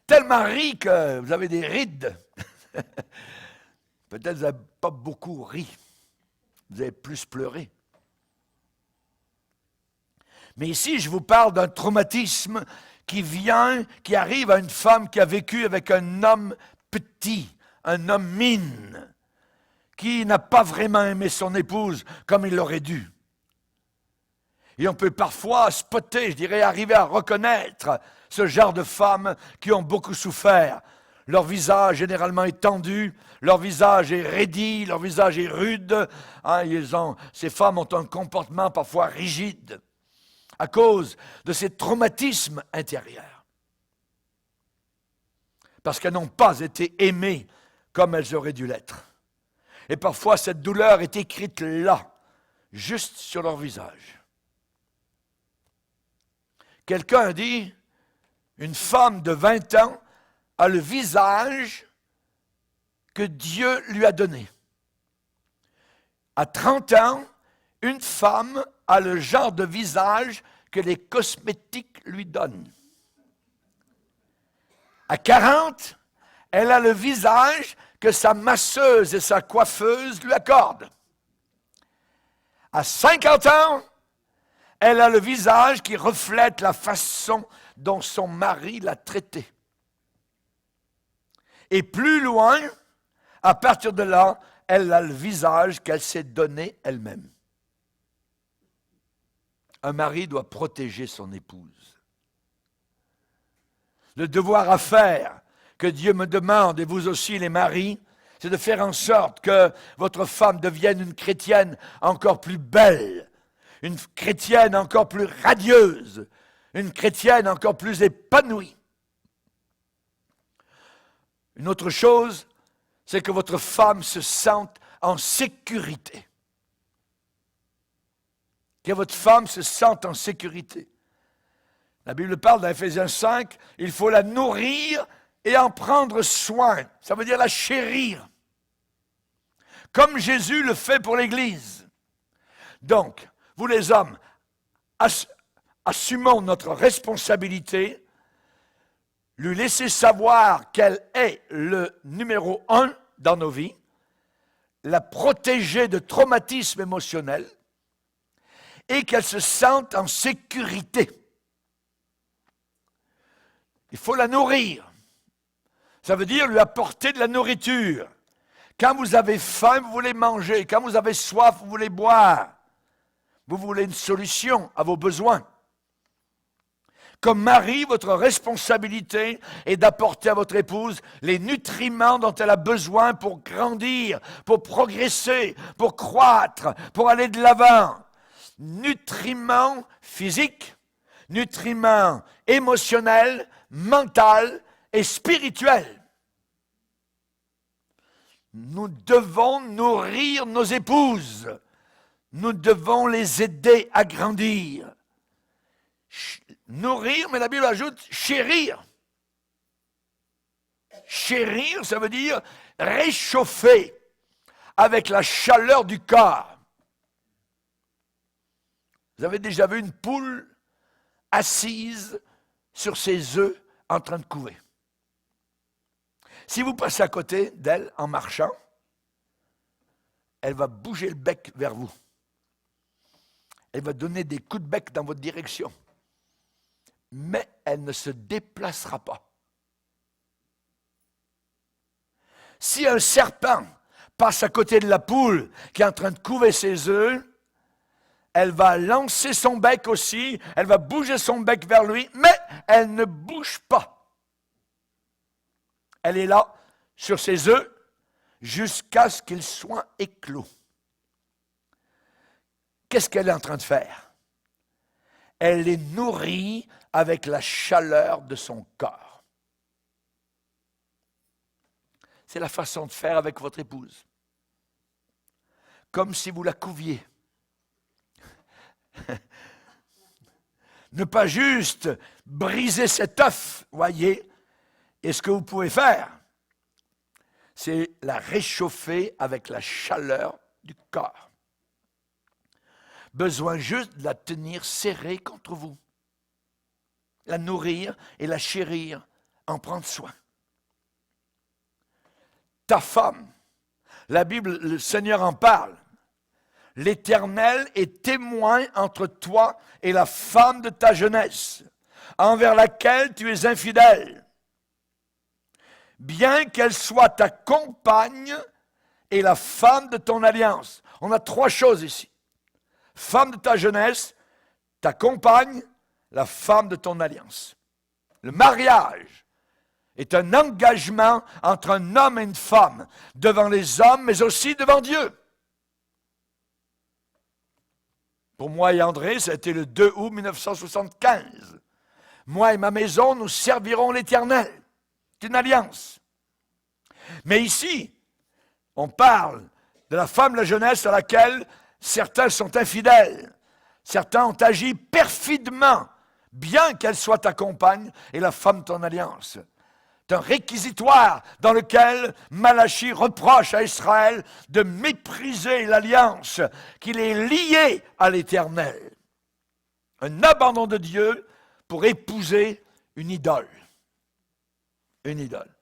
Tellement ri que vous avez des rides. Peut-être que vous n'avez pas beaucoup ri. Vous avez plus pleuré. Mais ici, je vous parle d'un traumatisme qui arrive à une femme qui a vécu avec un homme petit, un homme mine, qui n'a pas vraiment aimé son épouse comme il l'aurait dû. Et on peut parfois spotter, je dirais, arriver à reconnaître ce genre de femmes qui ont beaucoup souffert. Leur visage généralement est tendu, leur visage est raidi, leur visage est rude. Ces femmes ont un comportement parfois rigide à cause de ces traumatismes intérieurs. Parce qu'elles n'ont pas été aimées comme elles auraient dû l'être. Et parfois, cette douleur est écrite là, juste sur leur visage. Quelqu'un dit, une femme de 20 ans a le visage que Dieu lui a donné. À 30 ans, une femme a le genre de visage que les cosmétiques lui donnent. À 40, elle a le visage que sa masseuse et sa coiffeuse lui accordent. À 50 ans, elle a le visage qui reflète la façon dont son mari l'a traitée. Et plus loin, à partir de là, elle a le visage qu'elle s'est donné elle-même. Un mari doit protéger son épouse. Le devoir à faire que Dieu me demande, et vous aussi les maris, c'est de faire en sorte que votre femme devienne une chrétienne encore plus belle, une chrétienne encore plus radieuse, une chrétienne encore plus épanouie. Une autre chose, c'est que votre femme se sente en sécurité. Que votre femme se sente en sécurité. La Bible parle dans Ephésiens 5, il faut la nourrir et en prendre soin. Ça veut dire la chérir. Comme Jésus le fait pour l'Église. Donc, vous les hommes, assumons notre responsabilité, lui laisser savoir qu'elle est le numéro 1 dans nos vies, la protéger de traumatismes émotionnels et qu'elle se sente en sécurité. Il faut la nourrir. Ça veut dire lui apporter de la nourriture. Quand vous avez faim, vous voulez manger. Quand vous avez soif, vous voulez boire. Vous voulez une solution à vos besoins. Comme mari, votre responsabilité est d'apporter à votre épouse les nutriments dont elle a besoin pour grandir, pour progresser, pour croître, pour aller de l'avant. Nutriments physiques, nutriments émotionnels, mentaux et spirituels. Nous devons nourrir nos épouses. Nous devons les aider à grandir. Nourrir, mais la Bible ajoute chérir. Chérir, ça veut dire réchauffer avec la chaleur du corps. Vous avez déjà vu une poule assise sur ses œufs en train de couver. Si vous passez à côté d'elle en marchant, elle va bouger le bec vers vous. Elle va donner des coups de bec dans votre direction. Mais elle ne se déplacera pas. Si un serpent passe à côté de la poule qui est en train de couver ses œufs, elle va lancer son bec aussi, elle va bouger son bec vers lui, mais elle ne bouge pas. Elle est là, sur ses œufs, jusqu'à ce qu'ils soient éclos. Qu'est-ce qu'elle est en train de faire? Elle les nourrit avec la chaleur de son corps. c'est la façon de faire avec votre épouse. Comme si vous la couviez. Ne pas juste briser cet œuf, voyez. Et ce que vous pouvez faire, c'est la réchauffer avec la chaleur du corps. Besoin juste de la tenir serrée contre vous. La nourrir et la chérir, en prendre soin. Ta femme, la Bible, le Seigneur en parle. L'Éternel est témoin entre toi et la femme de ta jeunesse, envers laquelle tu es infidèle. Bien qu'elle soit ta compagne et la femme de ton alliance. On a 3 choses ici. Femme de ta jeunesse, ta compagne, la femme de ton alliance. Le mariage est un engagement entre un homme et une femme, devant les hommes, mais aussi devant Dieu. Pour moi et André, ça a été le 2 août 1975. Moi et ma maison, nous servirons l'Éternel. C'est une alliance. Mais ici, on parle de la femme de la jeunesse à laquelle certains sont infidèles. Certains ont agi perfidement, bien qu'elle soit ta compagne et la femme de ton alliance. C'est un réquisitoire dans lequel Malachie reproche à Israël de mépriser l'alliance qu'il est lié à l'Éternel. Un abandon de Dieu pour épouser une idole. Une idole.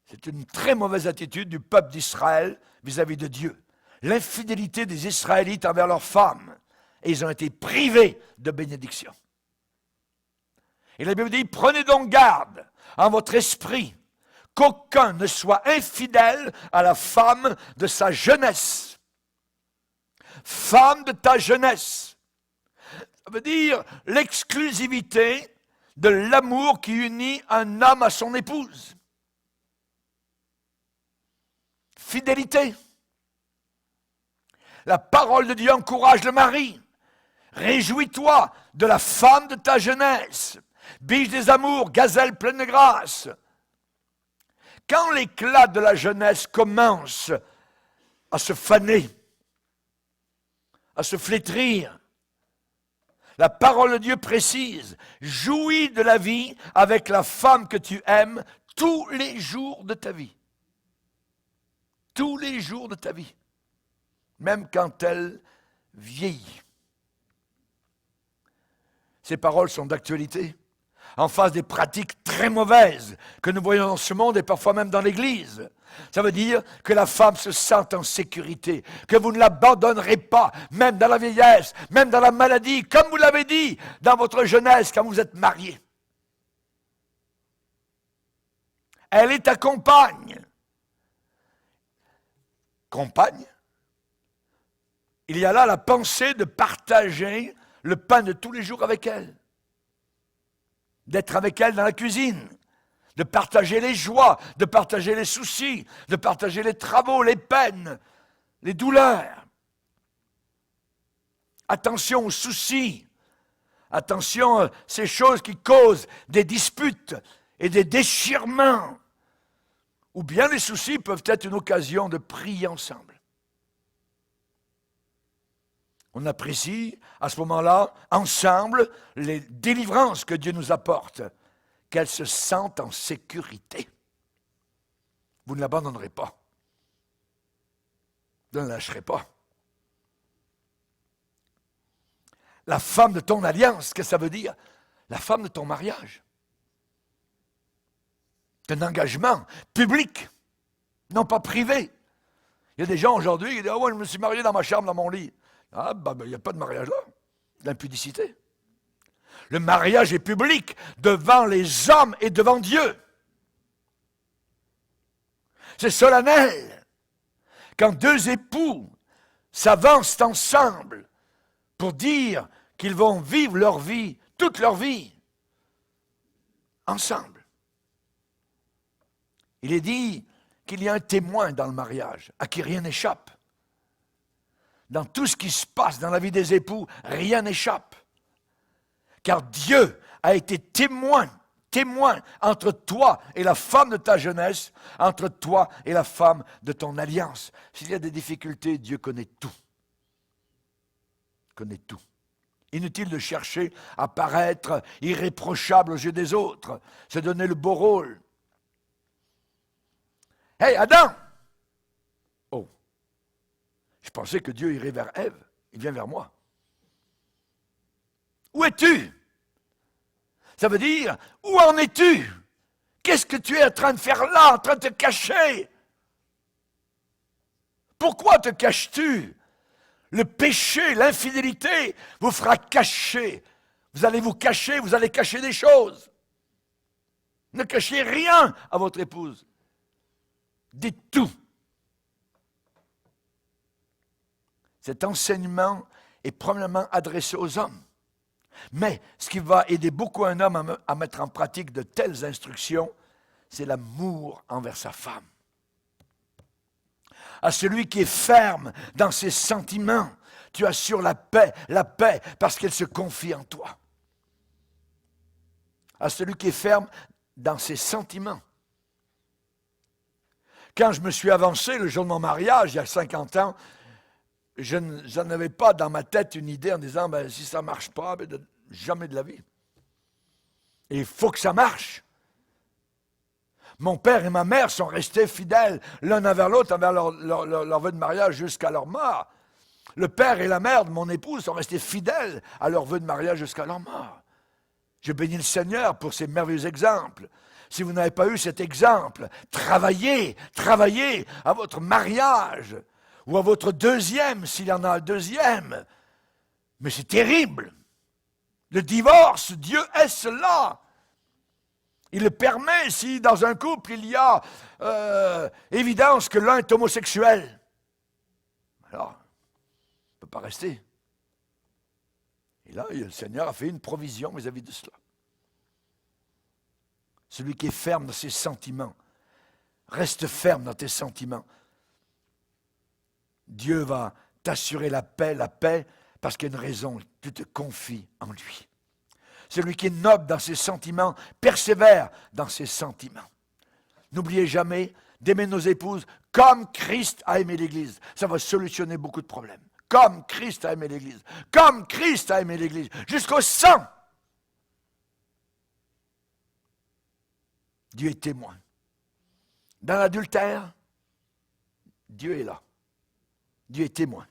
C'est une très mauvaise attitude du peuple d'Israël vis-à-vis de Dieu. L'infidélité des Israélites envers leurs femmes. Et ils ont été privés de bénédiction. Et la Bible dit, prenez donc garde en votre esprit qu'aucun ne soit infidèle à la femme de sa jeunesse. Femme de ta jeunesse. Ça veut dire l'exclusivité de l'amour qui unit un homme à son épouse. Fidélité. La parole de Dieu encourage le mari. Réjouis-toi de la femme de ta jeunesse. Biche des amours, gazelle pleine de grâce. Quand l'éclat de la jeunesse commence à se faner, à se flétrir, la parole de Dieu précise, jouis de la vie avec la femme que tu aimes tous les jours de ta vie. Tous les jours de ta vie. Même quand elle vieillit. Ces paroles sont d'actualité. En face des pratiques très mauvaises que nous voyons dans ce monde et parfois même dans l'Église. Ça veut dire que la femme se sente en sécurité, que vous ne l'abandonnerez pas, même dans la vieillesse, même dans la maladie, comme vous l'avez dit dans votre jeunesse quand vous êtes mariés. Elle est ta compagne. Compagne. Il y a là la pensée de partager le pain de tous les jours avec elle. D'être avec elle dans la cuisine, de partager les joies, de partager les soucis, de partager les travaux, les peines, les douleurs. Attention aux soucis, attention à ces choses qui causent des disputes et des déchirements. Ou bien les soucis peuvent être une occasion de prier ensemble. On apprécie à ce moment-là, ensemble, les délivrances que Dieu nous apporte, qu'elle se sente en sécurité. Vous ne l'abandonnerez pas. Vous ne la lâcherez pas. La femme de ton alliance, qu'est-ce que ça veut dire? La femme de ton mariage. C'est un engagement public, non pas privé. Il y a des gens aujourd'hui qui disent « Ah ouais, je me suis marié dans ma chambre, dans mon lit. » Ah, il n'y a pas de mariage là, l'impudicité. Le mariage est public devant les hommes et devant Dieu. C'est solennel. Quand 2 époux s'avancent ensemble pour dire qu'ils vont vivre leur vie, toute leur vie, ensemble. Il est dit qu'il y a un témoin dans le mariage, à qui rien n'échappe. Dans tout ce qui se passe dans la vie des époux, rien n'échappe. Car Dieu a été témoin témoin entre toi et la femme de ta jeunesse, entre toi et la femme de ton alliance. S'il y a des difficultés, Dieu connaît tout. Connaît tout. Inutile de chercher à paraître irréprochable aux yeux des autres, se donner le beau rôle. Hey, Adam! Oh, je pensais que Dieu irait vers Ève, il vient vers moi. Où es-tu? Ça veut dire, où en es-tu? Qu'est-ce que tu es en train de faire là, en train de te cacher? Pourquoi te caches-tu? Le péché, l'infidélité vous fera cacher. Vous allez vous cacher, vous allez cacher des choses. Ne cachez rien à votre épouse. Dites tout. Cet enseignement est premièrement adressé aux hommes. Mais ce qui va aider beaucoup un homme à mettre en pratique de telles instructions, c'est l'amour envers sa femme. À celui qui est ferme dans ses sentiments, tu assures la paix parce qu'elle se confie en toi. À celui qui est ferme dans ses sentiments. Quand je me suis avancé le jour de mon mariage, il y a 50 ans, je n'en avais pas dans ma tête une idée en disant, si ça ne marche pas, jamais de la vie. Et il faut que ça marche. Mon père et ma mère sont restés fidèles l'un envers l'autre, envers leur vœu de mariage jusqu'à leur mort. Le père et la mère de mon épouse sont restés fidèles à leur vœu de mariage jusqu'à leur mort. Je bénis le Seigneur pour ces merveilleux exemples. Si vous n'avez pas eu cet exemple, travaillez à votre mariage, ou à votre deuxième, s'il y en a un deuxième. Mais c'est terrible. Le divorce, Dieu est cela. Il le permet si dans un couple il y a évidence que l'un est homosexuel. Alors, on ne peut pas rester. Et là, le Seigneur a fait une provision vis-à-vis de cela. Celui qui est ferme dans ses sentiments, reste ferme dans tes sentiments. Dieu va t'assurer la paix, parce qu'il y a une raison, tu te confies en lui. Celui qui est noble dans ses sentiments, persévère dans ses sentiments. N'oubliez jamais d'aimer nos épouses comme Christ a aimé l'Église. Ça va solutionner beaucoup de problèmes. Comme Christ a aimé l'Église. Comme Christ a aimé l'Église. Jusqu'au sang. Dieu est témoin. Dans l'adultère, Dieu est là. Dieu est témoin.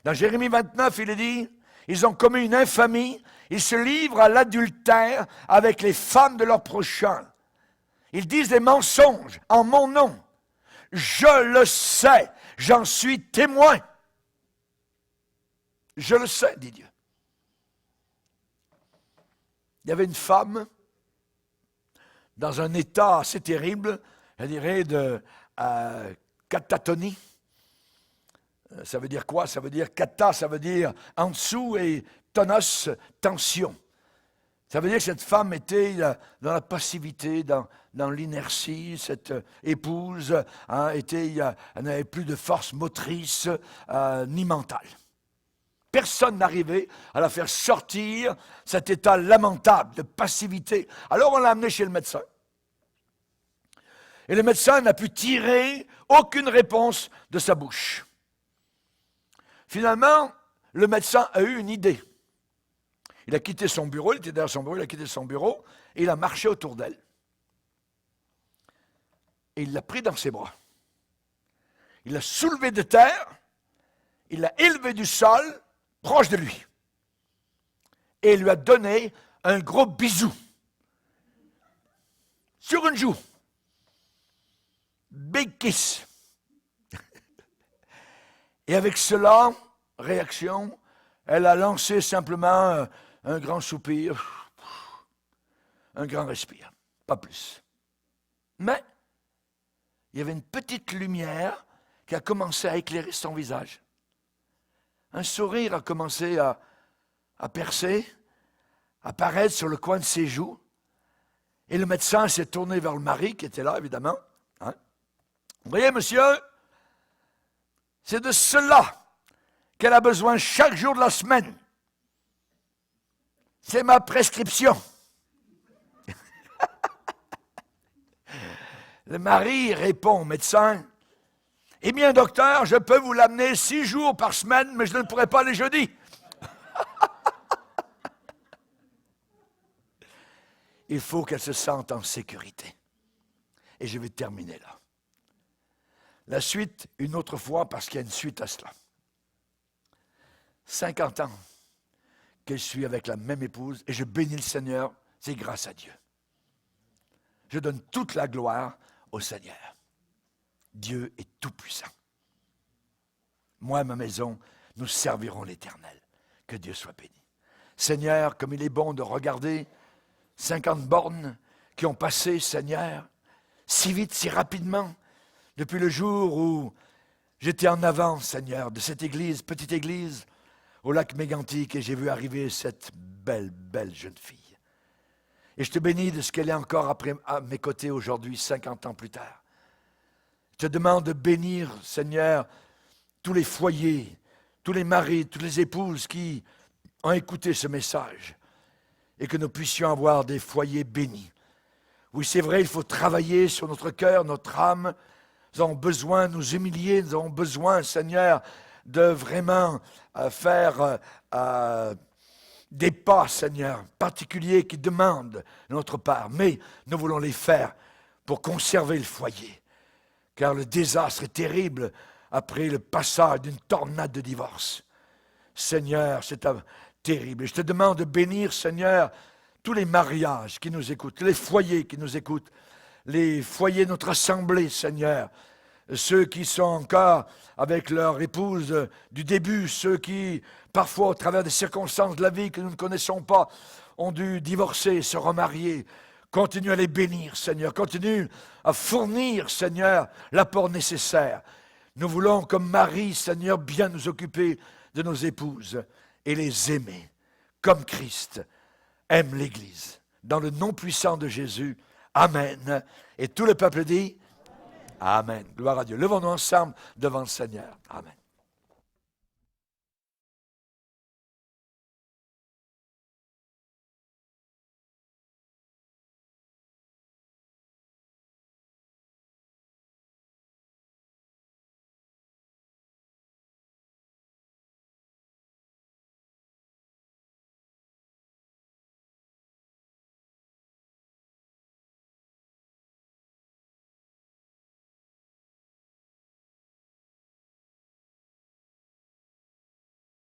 Dans Jérémie 29, il est dit, ils ont commis une infamie, ils se livrent à l'adultère avec les femmes de leur prochain. Ils disent des mensonges en mon nom. Je le sais, j'en suis témoin. Je le sais, dit Dieu. Il y avait une femme dans un état assez terrible, je dirais de catatonie. Ça veut dire quoi? Ça veut dire kata, ça veut dire en dessous, et tonos, tension. Ça veut dire que cette femme était dans la passivité, dans l'inertie. Cette épouse elle n'avait plus de force motrice ni mentale. Personne n'arrivait à la faire sortir cet état lamentable de passivité. Alors on l'a amenée chez le médecin. Et le médecin n'a pu tirer aucune réponse de sa bouche. Finalement, le médecin a eu une idée. Il a quitté son bureau, il était derrière son bureau, il a quitté son bureau et il a marché autour d'elle. Et il l'a pris dans ses bras. Il l'a soulevé de terre, il l'a élevé du sol, proche de lui. Et il lui a donné un gros bisou. Sur une joue. Big kiss. Et avec cela, réaction, elle a lancé simplement un grand soupir, un grand respire, pas plus. Mais il y avait une petite lumière qui a commencé à éclairer son visage. Un sourire a commencé à percer, à apparaître sur le coin de ses joues. Et le médecin s'est tourné vers le mari qui était là, évidemment. Hein? Vous voyez, monsieur, c'est de cela qu'elle a besoin chaque jour de la semaine. C'est ma prescription. Le mari répond au médecin, « Eh bien, docteur, je peux vous l'amener 6 jours par semaine, mais je ne pourrai pas les jeudis. » Il faut qu'elle se sente en sécurité. Et je vais terminer là. La suite, une autre fois, parce qu'il y a une suite à cela. 50 ans que je suis avec la même épouse, et je bénis le Seigneur, c'est grâce à Dieu. Je donne toute la gloire au Seigneur. Dieu est tout-puissant. Moi et ma maison, nous servirons l'Éternel. Que Dieu soit béni. Seigneur, comme il est bon de regarder 50 bornes qui ont passé, Seigneur, si vite, si rapidement, depuis le jour où j'étais en avant, Seigneur, de cette église, petite église, au lac Mégantic, et j'ai vu arriver cette belle, belle jeune fille. Et je te bénis de ce qu'elle est encore à mes côtés aujourd'hui, 50 ans plus tard. Je te demande de bénir, Seigneur, tous les foyers, tous les maris, toutes les épouses qui ont écouté ce message, et que nous puissions avoir des foyers bénis. Oui, c'est vrai, il faut travailler sur notre cœur, notre âme. Nous avons besoin de nous humilier, nous avons besoin, Seigneur, de vraiment faire des pas, Seigneur, particuliers qui demandent de notre part. Mais nous voulons les faire pour conserver le foyer. Car le désastre est terrible après le passage d'une tornade de divorce. Seigneur, c'est terrible. Et je te demande de bénir, Seigneur, tous les mariages qui nous écoutent, les foyers qui nous écoutent, les foyers de notre assemblée, Seigneur, ceux qui sont encore avec leur épouse du début, ceux qui, parfois, au travers des circonstances de la vie que nous ne connaissons pas, ont dû divorcer, se remarier. Continue à les bénir, Seigneur. Continue à fournir, Seigneur, l'apport nécessaire. Nous voulons, comme Marie, Seigneur, bien nous occuper de nos épouses et les aimer, comme Christ aime l'Église. Dans le nom puissant de Jésus, Amen. Et tout le peuple dit, Amen. Gloire à Dieu. Levons-nous ensemble devant le Seigneur. Amen.